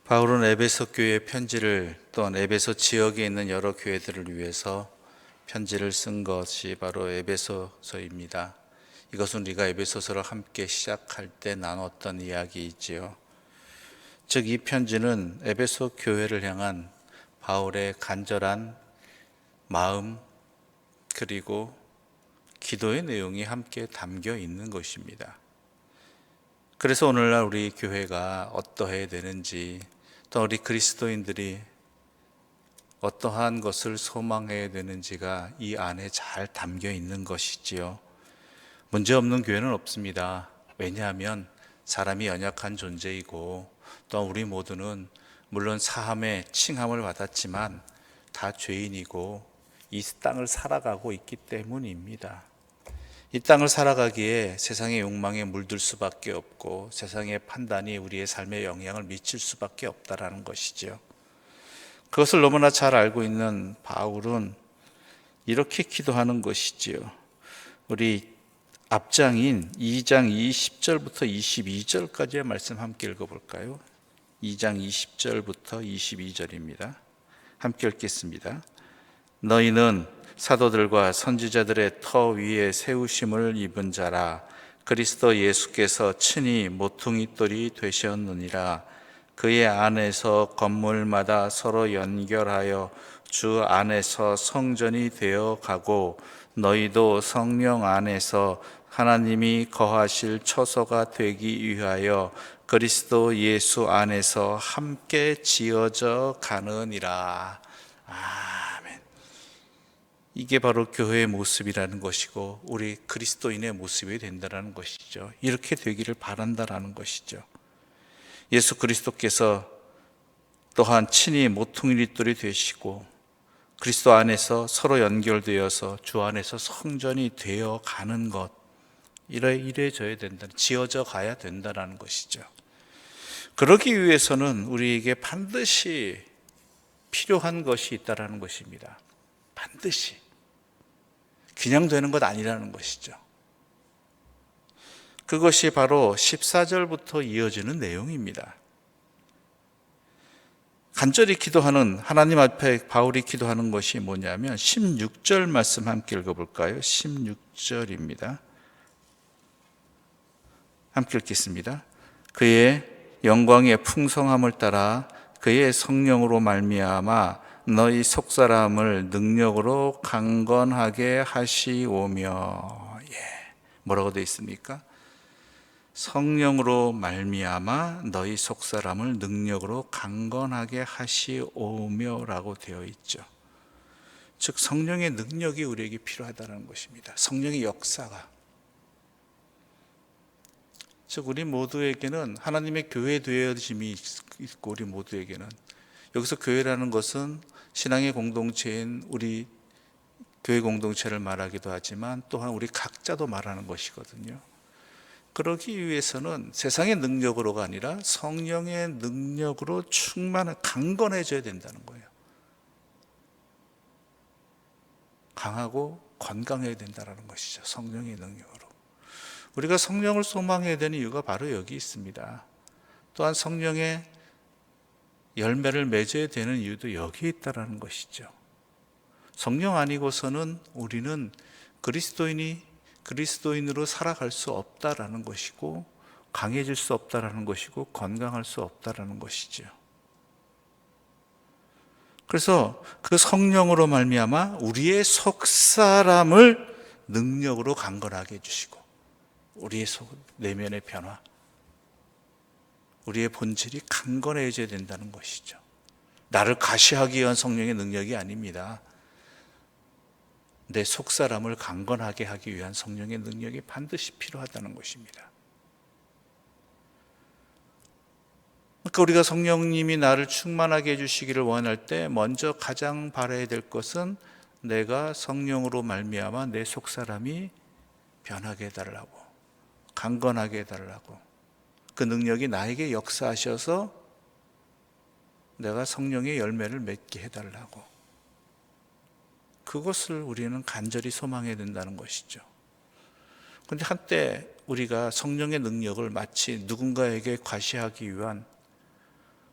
바울은 에베소 교회 편지를 또한 에베소 지역에 있는 여러 교회들을 위해서 편지를 쓴 것이 바로 에베소서입니다. 이것은 우리가 에베소서를 함께 시작할 때 나눴던 이야기이지요. 즉 이 편지는 에베소 교회를 향한 바울의 간절한 마음 그리고 기도의 내용이 함께 담겨 있는 것입니다. 그래서 오늘날 우리 교회가 어떠해야 되는지, 또 우리 그리스도인들이 어떠한 것을 소망해야 되는지가 이 안에 잘 담겨 있는 것이지요. 문제 없는 교회는 없습니다. 왜냐하면 사람이 연약한 존재이고, 또 우리 모두는 물론 사함의 칭함을 받았지만 다 죄인이고 이 땅을 살아가고 있기 때문입니다. 이 땅을 살아가기에 세상의 욕망에 물들 수밖에 없고 세상의 판단이 우리의 삶에 영향을 미칠 수밖에 없다라는 것이죠. 그것을 너무나 잘 알고 있는 바울은 이렇게 기도하는 것이지요. 우리 앞장인 2장 20절부터 22절까지의 말씀 함께 읽어볼까요? 2장 20절부터 22절입니다. 함께 읽겠습니다. 너희는 사도들과 선지자들의 터 위에 세우심을 입은 자라. 그리스도 예수께서 친히 모퉁이돌이 되셨느니라. 그의 안에서 건물마다 서로 연결하여 주 안에서 성전이 되어 가고, 너희도 성령 안에서 하나님이 거하실 처소가 되기 위하여 그리스도 예수 안에서 함께 지어져 가느니라. 아멘. 이게 바로 교회의 모습이라는 것이고 우리 그리스도인의 모습이 된다는 것이죠. 이렇게 되기를 바란다라는 것이죠. 예수 그리스도께서 또한 친히 모퉁이돌이 되시고 그리스도 안에서 서로 연결되어서 주 안에서 성전이 되어 가는 것, 이래져야 된다, 지어져 가야 된다는 것이죠. 그러기 위해서는 우리에게 반드시 필요한 것이 있다는 것입니다. 반드시. 그냥 되는 것 아니라는 것이죠. 그것이 바로 14절부터 이어지는 내용입니다. 간절히 기도하는, 하나님 앞에 바울이 기도하는 것이 뭐냐면 16절 말씀 함께 읽어볼까요? 16절입니다. 함께 읽겠습니다. 그의 영광의 풍성함을 따라 그의 성령으로 말미암아 너희 속사람을 능력으로 강건하게 하시오며. 뭐라고 되어 있습니까? 성령으로 말미암아 너희 속사람을 능력으로 강건하게 하시오며 라고 되어 있죠. 즉 성령의 능력이 우리에게 필요하다는 것입니다. 성령의 역사가. 즉 우리 모두에게는 하나님의 교회 되어짐이 있고, 우리 모두에게는 여기서 교회라는 것은 신앙의 공동체인 우리 교회 공동체를 말하기도 하지만 또한 우리 각자도 말하는 것이거든요. 그러기 위해서는 세상의 능력으로가 아니라 성령의 능력으로 강건해져야 된다는 거예요. 강하고 건강해야 된다는 것이죠. 성령의 능력으로. 우리가 성령을 소망해야 되는 이유가 바로 여기 있습니다. 또한 성령의 열매를 맺어야 되는 이유도 여기에 있다는 것이죠. 성령 아니고서는 우리는 그리스도인으로 살아갈 수 없다라는 것이고, 강해질 수 없다라는 것이고, 건강할 수 없다라는 것이죠. 그래서 그 성령으로 말미암아 우리의 속사람을 능력으로 강건하게 해주시고, 우리의 내면의 변화, 우리의 본질이 강건해져야 된다는 것이죠. 나를 가시하기 위한 성령의 능력이 아닙니다. 내 속사람을 강건하게 하기 위한 성령의 능력이 반드시 필요하다는 것입니다. 그러니까 우리가 성령님이 나를 충만하게 해주시기를 원할 때 먼저 가장 바라야 될 것은 내가 성령으로 말미암아 내 속사람이 변하게 해달라고, 강건하게 해달라고, 그 능력이 나에게 역사하셔서 내가 성령의 열매를 맺게 해달라고, 그것을 우리는 간절히 소망해야 된다는 것이죠. 그런데 한때 우리가 성령의 능력을 마치 누군가에게 과시하기 위한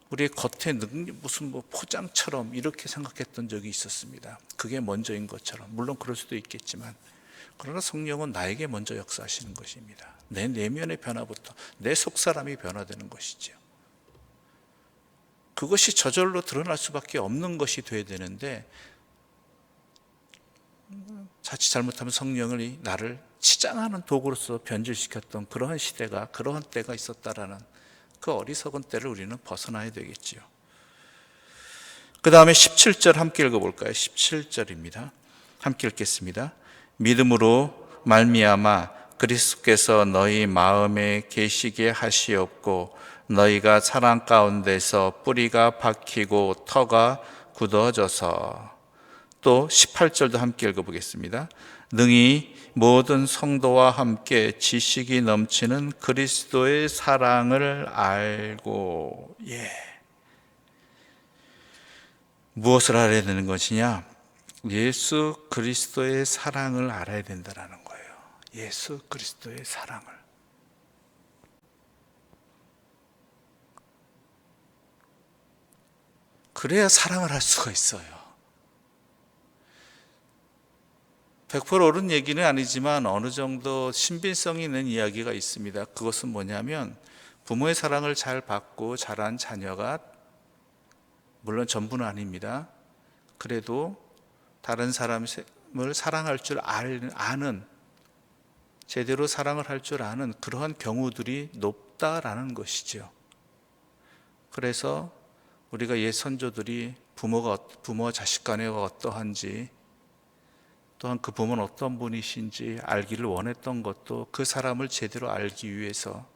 우리의 겉에 무슨 포장처럼 이렇게 생각했던 적이 있었습니다. 그게 먼저인 것처럼. 물론 그럴 수도 있겠지만, 그러나 성령은 나에게 먼저 역사하시는 것입니다. 내 내면의 변화부터 내 속사람이 변화되는 것이죠. 그것이 저절로 드러날 수밖에 없는 것이 돼야 되는데, 자칫 잘못하면 성령이 나를 치장하는 도구로서 변질시켰던 그러한 시대가, 그러한 때가 있었다라는 그 어리석은 때를 우리는 벗어나야 되겠지요. 그 다음에 17절 함께 읽어볼까요? 17절입니다. 함께 읽겠습니다. 믿음으로 말미암아 그리스도께서 너희 마음에 계시게 하시옵고 너희가 사랑 가운데서 뿌리가 박히고 터가 굳어져서. 또 18절도 함께 읽어보겠습니다. 능히 모든 성도와 함께 지식이 넘치는 그리스도의 사랑을 알고. 무엇을 알아야 되는 것이냐? 예수 그리스도의 사랑을 알아야 된다는 거예요. 예수 그리스도의 사랑을. 그래야 사랑을 할 수가 있어요. 100% 옳은 얘기는 아니지만 어느 정도 신빙성이 있는 이야기가 있습니다. 그것은 뭐냐면, 부모의 사랑을 잘 받고 자란 자녀가, 물론 전부는 아닙니다, 그래도 다른 사람을 사랑할 줄 아는, 제대로 사랑을 할 줄 아는 그러한 경우들이 높다라는 것이죠. 그래서 우리가 옛 선조들이 부모와 자식 간의 어떠한지, 또한 그 부모는 어떤 분이신지 알기를 원했던 것도 그 사람을 제대로 알기 위해서,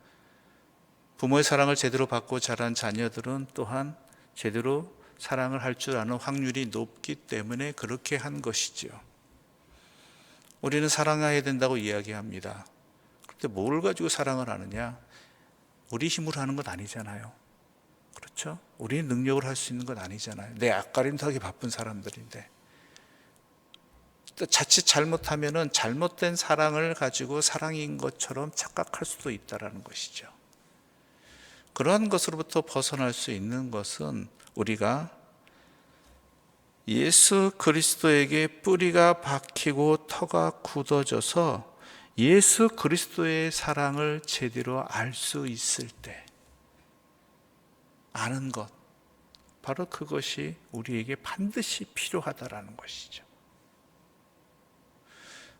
부모의 사랑을 제대로 받고 자란 자녀들은 또한 제대로 사랑을 할 줄 아는 확률이 높기 때문에 그렇게 한 것이죠. 우리는 사랑해야 된다고 이야기합니다. 그런데 뭘 가지고 사랑을 하느냐? 우리 힘으로 하는 것 아니잖아요. 그렇죠? 우리의 능력을 할 수 있는 건 아니잖아요. 내 앞가림하기 바쁜 사람들인데. 자칫 잘못하면은 잘못된 사랑을 가지고 사랑인 것처럼 착각할 수도 있다라는 것이죠. 그러한 것으로부터 벗어날 수 있는 것은 우리가 예수 그리스도에게 뿌리가 박히고 터가 굳어져서 예수 그리스도의 사랑을 제대로 알 수 있을 때, 아는 것, 바로 그것이 우리에게 반드시 필요하다라는 것이죠.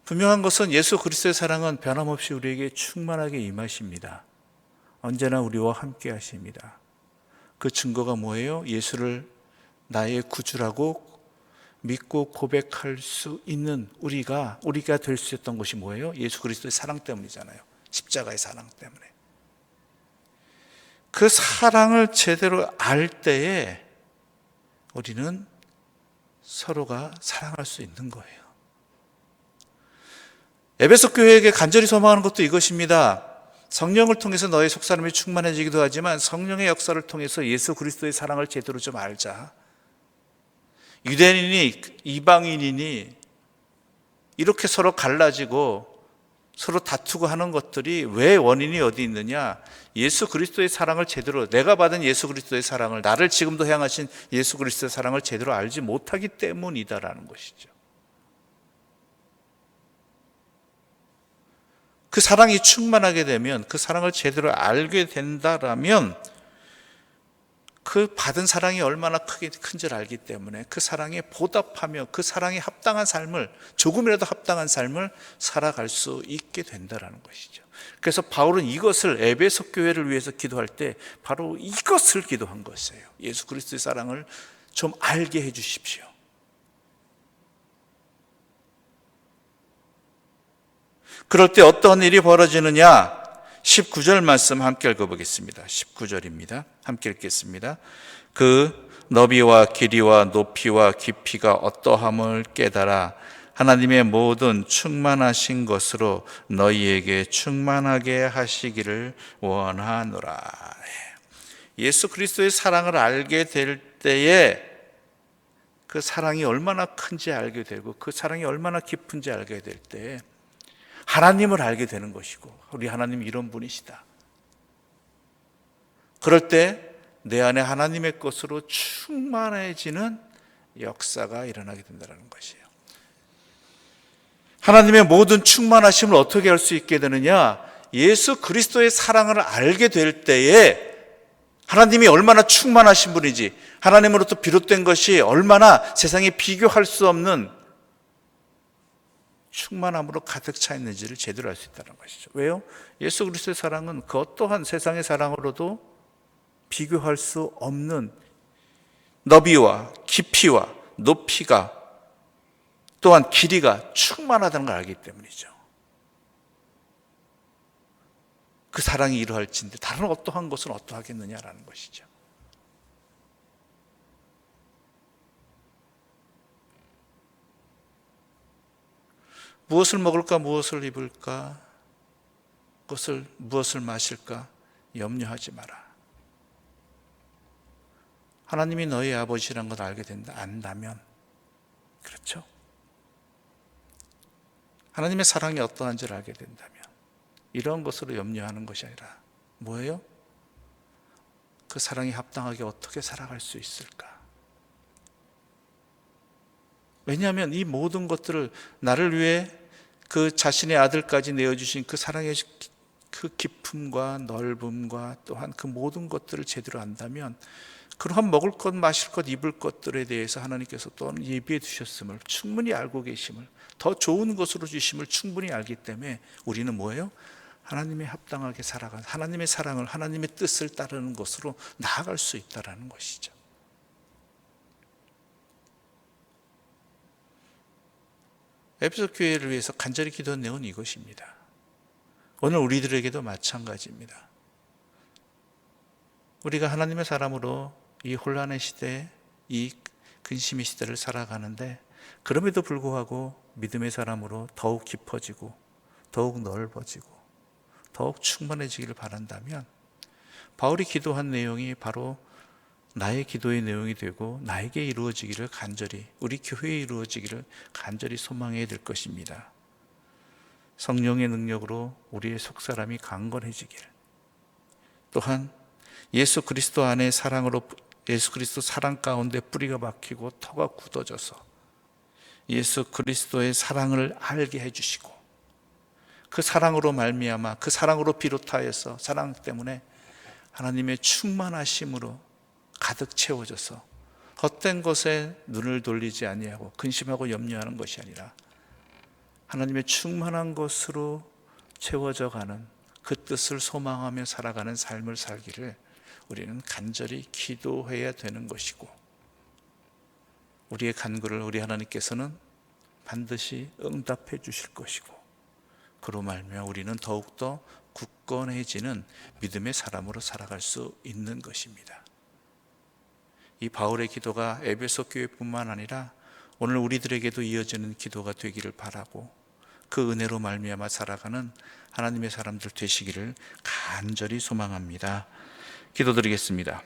분명한 것은 예수 그리스도의 사랑은 변함없이 우리에게 충만하게 임하십니다. 언제나 우리와 함께 하십니다. 그 증거가 뭐예요? 예수를 나의 구주라고 믿고 고백할 수 있는 우리가 될 수 있었던 것이 뭐예요? 예수 그리스도의 사랑 때문이잖아요. 십자가의 사랑 때문에. 그 사랑을 제대로 알 때에 우리는 서로가 사랑할 수 있는 거예요. 에베소 교회에게 간절히 소망하는 것도 이것입니다. 성령을 통해서 너의 속사람이 충만해지기도 하지만 성령의 역사를 통해서 예수 그리스도의 사랑을 제대로 좀 알자. 유대인이니 이방인이니 이렇게 서로 갈라지고 서로 다투고 하는 것들이 왜 원인이 어디 있느냐? 예수 그리스도의 사랑을 제대로, 내가 받은 예수 그리스도의 사랑을, 나를 지금도 향하신 예수 그리스도의 사랑을 제대로 알지 못하기 때문이다라는 것이죠. 그 사랑이 충만하게 되면, 그 사랑을 제대로 알게 된다라면 그 받은 사랑이 얼마나 큰지를 알기 때문에 그 사랑에 보답하며 그 사랑에 합당한 삶을, 조금이라도 합당한 삶을 살아갈 수 있게 된다는 것이죠. 그래서 바울은 이것을 에베소 교회를 위해서 기도할 때 바로 이것을 기도한 것이에요. 예수 그리스도의 사랑을 좀 알게 해 주십시오. 그럴 때 어떤 일이 벌어지느냐? 19절 말씀 함께 읽어보겠습니다. 19절입니다. 함께 읽겠습니다. 그 너비와 길이와 높이와 깊이가 어떠함을 깨달아 하나님의 모든 충만하신 것으로 너희에게 충만하게 하시기를 원하노라. 예수 그리스도의 사랑을 알게 될 때에 그 사랑이 얼마나 큰지 알게 되고 그 사랑이 얼마나 깊은지 알게 될 때에 하나님을 알게 되는 것이고, 우리 하나님이 이런 분이시다. 그럴 때 내 안에 하나님의 것으로 충만해지는 역사가 일어나게 된다는 것이에요. 하나님의 모든 충만하심을 어떻게 할 수 있게 되느냐? 예수 그리스도의 사랑을 알게 될 때에 하나님이 얼마나 충만하신 분이지, 하나님으로부터 비롯된 것이 얼마나 세상에 비교할 수 없는 충만함으로 가득 차 있는지를 제대로 알 수 있다는 것이죠. 왜요? 예수 그리스도의 사랑은 그 어떠한 세상의 사랑으로도 비교할 수 없는 너비와 깊이와 높이가 또한 길이가 충만하다는 걸 알기 때문이죠. 그 사랑이 이러할진데 다른 어떠한 것은 어떠하겠느냐라는 것이죠. 무엇을 먹을까, 무엇을 입을까, 무엇을 마실까 염려하지 마라. 하나님이 너희 아버지라는 걸 알게 안다면, 그렇죠? 하나님의 사랑이 어떠한지를 알게 된다면 이런 것으로 염려하는 것이 아니라 뭐예요? 그 사랑이 합당하게 어떻게 살아갈 수 있을까? 왜냐하면 이 모든 것들을 나를 위해 그 자신의 아들까지 내어주신 그 사랑의 그 깊음과 넓음과 또한 그 모든 것들을 제대로 안다면 그러한 먹을 것, 마실 것, 입을 것들에 대해서 하나님께서 또 예비해 두셨음을 충분히 알고 계심을, 더 좋은 것으로 주심을 충분히 알기 때문에 우리는 뭐예요? 하나님의 합당하게 살아가는, 하나님의 사랑을, 하나님의 뜻을 따르는 것으로 나아갈 수 있다는 것이죠. 에베소 교회를 위해서 간절히 기도한 내용은 이것입니다. 오늘 우리들에게도 마찬가지입니다. 우리가 하나님의 사람으로 이 혼란의 시대, 이 근심의 시대를 살아가는데 그럼에도 불구하고 믿음의 사람으로 더욱 깊어지고 더욱 넓어지고 더욱 충만해지기를 바란다면 바울이 기도한 내용이 바로 나의 기도의 내용이 되고 나에게 이루어지기를 간절히, 우리 교회에 이루어지기를 간절히 소망해야 될 것입니다. 성령의 능력으로 우리의 속사람이 강건해지길, 또한 예수 그리스도 안에 사랑으로, 예수 그리스도 사랑 가운데 뿌리가 박히고 터가 굳어져서 예수 그리스도의 사랑을 알게 해주시고 그 사랑으로 말미암아, 그 사랑으로 비롯하여서 사랑 때문에 하나님의 충만하심으로 가득 채워져서 헛된 것에 눈을 돌리지 아니하고 근심하고 염려하는 것이 아니라 하나님의 충만한 것으로 채워져 가는 그 뜻을 소망하며 살아가는 삶을 살기를 우리는 간절히 기도해야 되는 것이고, 우리의 간구를 우리 하나님께서는 반드시 응답해 주실 것이고, 그로 말미암아 우리는 더욱더 굳건해지는 믿음의 사람으로 살아갈 수 있는 것입니다. 이 바울의 기도가 에베소 교회뿐만 아니라 오늘 우리들에게도 이어지는 기도가 되기를 바라고, 그 은혜로 말미암아 살아가는 하나님의 사람들 되시기를 간절히 소망합니다. 기도드리겠습니다.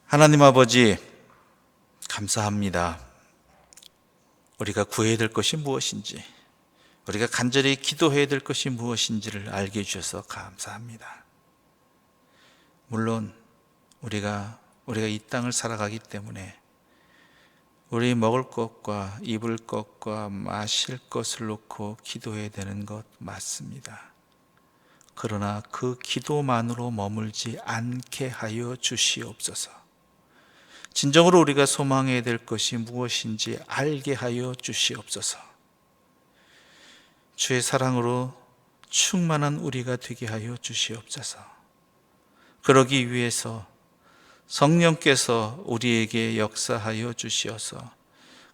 하나님 아버지, 감사합니다. 우리가 구해야 될 것이 무엇인지, 우리가 간절히 기도해야 될 것이 무엇인지를 알게 해주셔서 감사합니다. 물론 우리가 이 땅을 살아가기 때문에 우리 먹을 것과 입을 것과 마실 것을 놓고 기도해야 되는 것 맞습니다. 그러나 그 기도만으로 머물지 않게 하여 주시옵소서. 진정으로 우리가 소망해야 될 것이 무엇인지 알게 하여 주시옵소서. 주의 사랑으로 충만한 우리가 되게 하여 주시옵소서. 그러기 위해서 성령께서 우리에게 역사하여 주시어서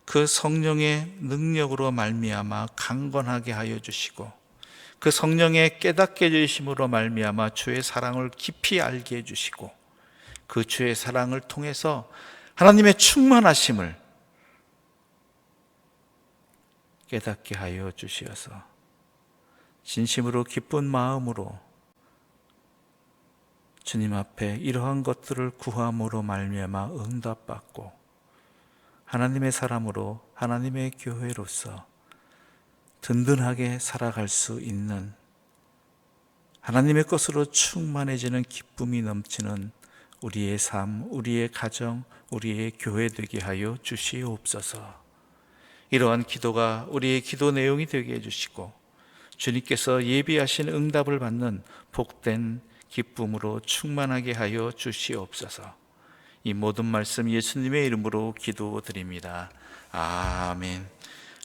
그 성령의 능력으로 말미암아 강건하게 하여 주시고, 그 성령의 깨닫게 해주심으로 말미암아 주의 사랑을 깊이 알게 해주시고, 그 주의 사랑을 통해서 하나님의 충만하심을 깨닫게 하여 주시어서 진심으로 기쁜 마음으로 주님 앞에 이러한 것들을 구함으로 말미암아 응답받고 하나님의 사람으로, 하나님의 교회로서 든든하게 살아갈 수 있는 하나님의 것으로 충만해지는 기쁨이 넘치는 우리의 삶, 우리의 가정, 우리의 교회 되게 하여 주시옵소서. 이러한 기도가 우리의 기도 내용이 되게 해주시고 주님께서 예비하신 응답을 받는 복된 기쁨으로 충만하게 하여 주시옵소서. 이 모든 말씀 예수님의 이름으로 기도드립니다. 아멘.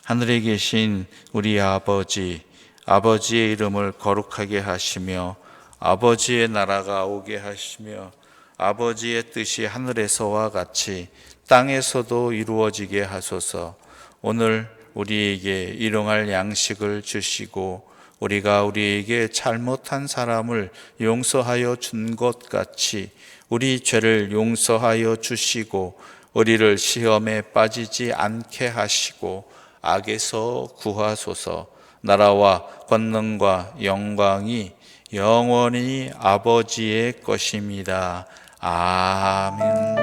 하늘에 계신 우리 아버지, 아버지의 이름을 거룩하게 하시며 아버지의 나라가 오게 하시며 아버지의 뜻이 하늘에서와 같이 땅에서도 이루어지게 하소서. 오늘 우리에게 일용할 양식을 주시고 우리가 우리에게 잘못한 사람을 용서하여 준 것 같이 우리 죄를 용서하여 주시고 우리를 시험에 빠지지 않게 하시고 악에서 구하소서. 나라와 권능과 영광이 영원히 아버지의 것입니다. 아멘.